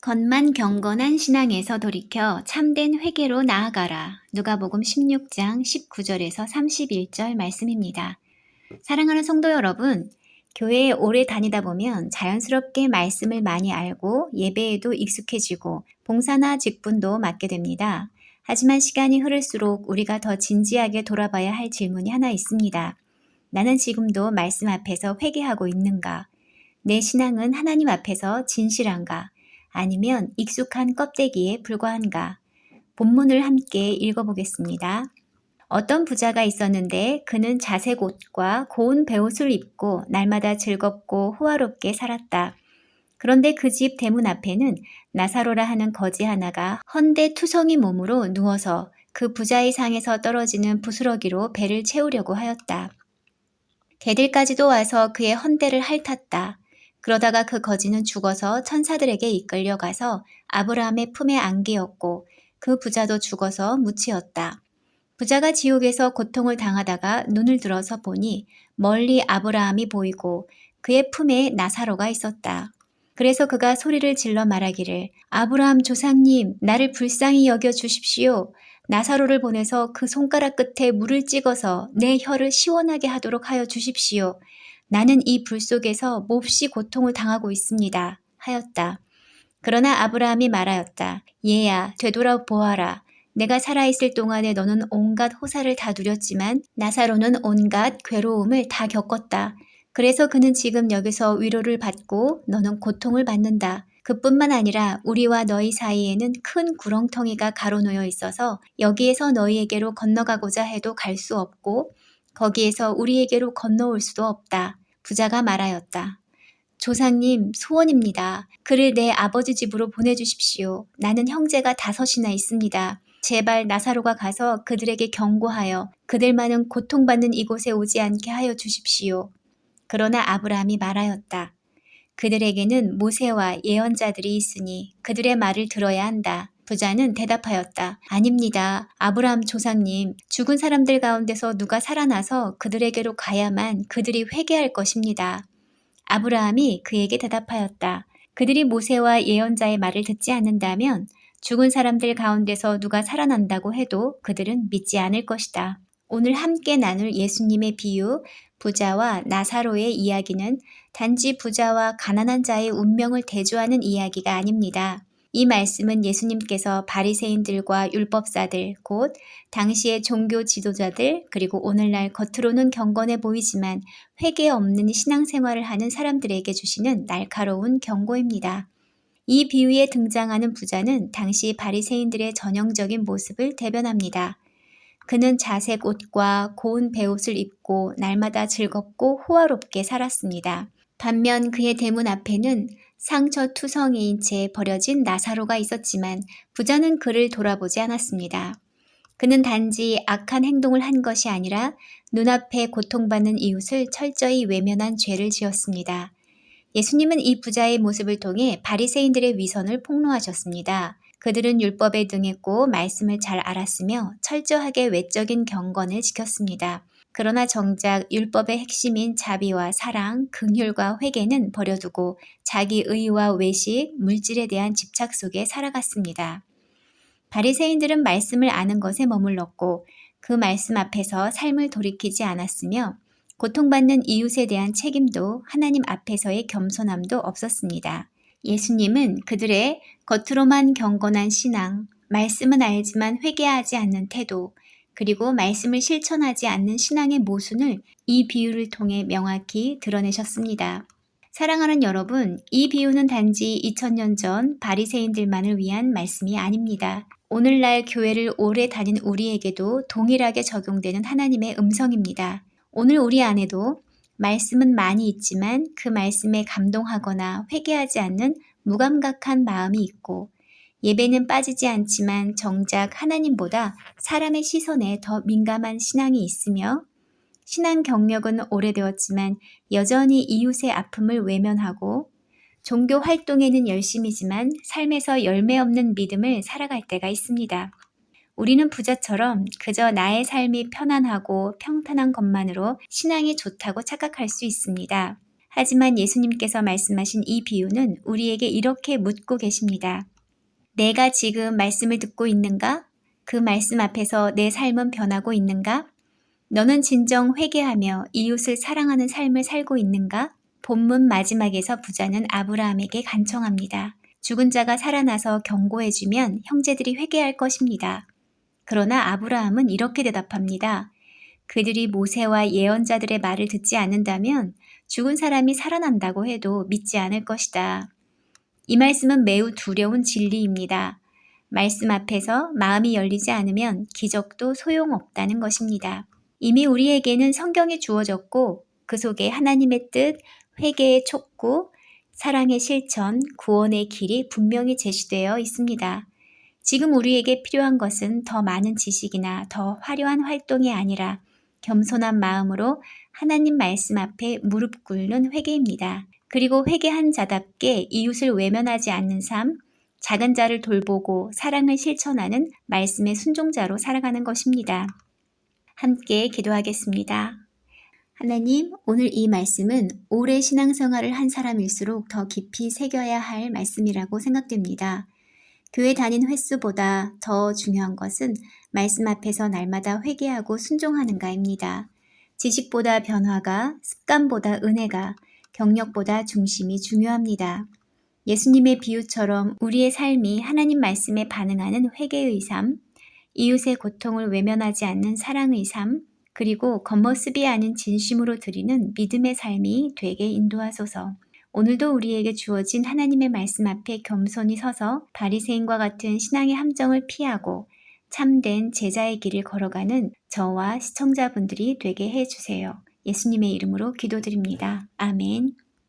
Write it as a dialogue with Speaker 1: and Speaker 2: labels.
Speaker 1: 겉만 경건한 신앙에서 돌이켜 참된 회개로 나아가라. 누가복음 16장 19절에서 31절 말씀입니다. 사랑하는 성도 여러분, 교회에 오래 다니다 보면 자연스럽게 말씀을 많이 알고 예배에도 익숙해지고 봉사나 직분도 맡게 됩니다. 하지만 시간이 흐를수록 우리가 더 진지하게 돌아봐야 할 질문이 하나 있습니다. 나는 지금도 말씀 앞에서 회개하고 있는가? 내 신앙은 하나님 앞에서 진실한가? 아니면 익숙한 껍데기에 불과한가? 본문을 함께 읽어보겠습니다. 어떤 부자가 있었는데 그는 자색 옷과 고운 베옷을 입고 날마다 즐겁고 호화롭게 살았다. 그런데 그 집 대문 앞에는 나사로라 하는 거지 하나가 헌데 투성이 몸으로 누워서 그 부자의 상에서 떨어지는 부스러기로 배를 채우려고 하였다. 개들까지도 와서 그의 헌대를 핥았다. 그러다가 그 거지는 죽어서 천사들에게 이끌려가서 아브라함의 품에 안기었고 그 부자도 죽어서 묻히었다. 부자가 지옥에서 고통을 당하다가 눈을 들어서 보니 멀리 아브라함이 보이고 그의 품에 나사로가 있었다. 그래서 그가 소리를 질러 말하기를 아브라함 조상님, 나를 불쌍히 여겨 주십시오. 나사로를 보내서 그 손가락 끝에 물을 찍어서 내 혀를 시원하게 하도록 하여 주십시오. 나는 이 불 속에서 몹시 고통을 당하고 있습니다. 하였다. 그러나 아브라함이 말하였다. 얘야, 되돌아보아라. 내가 살아있을 동안에 너는 온갖 호사를 다 누렸지만 나사로는 온갖 괴로움을 다 겪었다. 그래서 그는 지금 여기서 위로를 받고 너는 고통을 받는다. 그뿐만 아니라 우리와 너희 사이에는 큰 구렁텅이가 가로놓여 있어서 여기에서 너희에게로 건너가고자 해도 갈 수 없고 거기에서 우리에게로 건너올 수도 없다. 부자가 말하였다. 조상님, 소원입니다. 그를 내 아버지 집으로 보내주십시오. 나는 형제가 5이나 있습니다. 제발 나사로가 가서 그들에게 경고하여 그들만은 고통받는 이곳에 오지 않게 하여 주십시오. 그러나 아브라함이 말하였다. 그들에게는 모세와 예언자들이 있으니 그들의 말을 들어야 한다. 부자는 대답하였다. 아닙니다. 아브라함 조상님, 죽은 사람들 가운데서 누가 살아나서 그들에게로 가야만 그들이 회개할 것입니다. 아브라함이 그에게 대답하였다. 그들이 모세와 예언자의 말을 듣지 않는다면 죽은 사람들 가운데서 누가 살아난다고 해도 그들은 믿지 않을 것이다. 오늘 함께 나눌 예수님의 비유, 부자와 나사로의 이야기는 단지 부자와 가난한 자의 운명을 대조하는 이야기가 아닙니다. 이 말씀은 예수님께서 바리새인들과 율법사들, 곧 당시의 종교 지도자들, 그리고 오늘날 겉으로는 경건해 보이지만 회개 없는 신앙생활을 하는 사람들에게 주시는 날카로운 경고입니다. 이 비유에 등장하는 부자는 당시 바리새인들의 전형적인 모습을 대변합니다. 그는 자색 옷과 고운 베옷을 입고 날마다 즐겁고 호화롭게 살았습니다. 반면 그의 대문 앞에는 상처투성이인 채 버려진 나사로가 있었지만 부자는 그를 돌아보지 않았습니다. 그는 단지 악한 행동을 한 것이 아니라 눈앞에 고통받는 이웃을 철저히 외면한 죄를 지었습니다. 예수님은 이 부자의 모습을 통해 바리새인들의 위선을 폭로하셨습니다. 그들은 율법에 등했고 말씀을 잘 알았으며 철저하게 외적인 경건을 지켰습니다. 그러나 정작 율법의 핵심인 자비와 사랑, 긍휼과 회개는 버려두고 자기 의와 외식, 물질에 대한 집착 속에 살아갔습니다. 바리새인들은 말씀을 아는 것에 머물렀고 그 말씀 앞에서 삶을 돌이키지 않았으며 고통받는 이웃에 대한 책임도 하나님 앞에서의 겸손함도 없었습니다. 예수님은 그들의 겉으로만 경건한 신앙, 말씀은 알지만 회개하지 않는 태도, 그리고 말씀을 실천하지 않는 신앙의 모순을 이 비유를 통해 명확히 드러내셨습니다. 사랑하는 여러분, 이 비유는 단지 2000년 전 바리새인들만을 위한 말씀이 아닙니다. 오늘날 교회를 오래 다닌 우리에게도 동일하게 적용되는 하나님의 음성입니다. 오늘 우리 안에도 말씀은 많이 있지만 그 말씀에 감동하거나 회개하지 않는 무감각한 마음이 있고 예배는 빠지지 않지만 정작 하나님보다 사람의 시선에 더 민감한 신앙이 있으며 신앙 경력은 오래되었지만 여전히 이웃의 아픔을 외면하고 종교 활동에는 열심이지만 삶에서 열매 없는 믿음을 살아갈 때가 있습니다. 우리는 부자처럼 그저 나의 삶이 편안하고 평탄한 것만으로 신앙이 좋다고 착각할 수 있습니다. 하지만 예수님께서 말씀하신 이 비유는 우리에게 이렇게 묻고 계십니다. 내가 지금 말씀을 듣고 있는가? 그 말씀 앞에서 내 삶은 변하고 있는가? 너는 진정 회개하며 이웃을 사랑하는 삶을 살고 있는가? 본문 마지막에서 부자는 아브라함에게 간청합니다. 죽은 자가 살아나서 경고해주면 형제들이 회개할 것입니다. 그러나 아브라함은 이렇게 대답합니다. 그들이 모세와 예언자들의 말을 듣지 않는다면 죽은 사람이 살아난다고 해도 믿지 않을 것이다. 이 말씀은 매우 두려운 진리입니다. 말씀 앞에서 마음이 열리지 않으면 기적도 소용없다는 것입니다. 이미 우리에게는 성경이 주어졌고 그 속에 하나님의 뜻, 회개의 촉구, 사랑의 실천, 구원의 길이 분명히 제시되어 있습니다. 지금 우리에게 필요한 것은 더 많은 지식이나 더 화려한 활동이 아니라 겸손한 마음으로 하나님 말씀 앞에 무릎 꿇는 회개입니다. 그리고 회개한 자답게 이웃을 외면하지 않는 삶, 작은 자를 돌보고 사랑을 실천하는 말씀의 순종자로 살아가는 것입니다. 함께 기도하겠습니다. 하나님, 오늘 이 말씀은 오래 신앙생활을 한 사람일수록 더 깊이 새겨야 할 말씀이라고 생각됩니다. 교회 다닌 횟수보다 더 중요한 것은 말씀 앞에서 날마다 회개하고 순종하는가입니다. 지식보다 변화가, 습관보다 은혜가, 경력보다 중심이 중요합니다. 예수님의 비유처럼 우리의 삶이 하나님 말씀에 반응하는 회개의 삶, 이웃의 고통을 외면하지 않는 사랑의 삶, 그리고 겉모습이 아닌 진심으로 드리는 믿음의 삶이 되게 인도하소서. 오늘도 우리에게 주어진 하나님의 말씀 앞에 겸손히 서서 바리새인과 같은 신앙의 함정을 피하고 참된 제자의 길을 걸어가는 저와 시청자분들이 되게 해주세요. 예수님의 이름으로 기도드립니다. 아멘.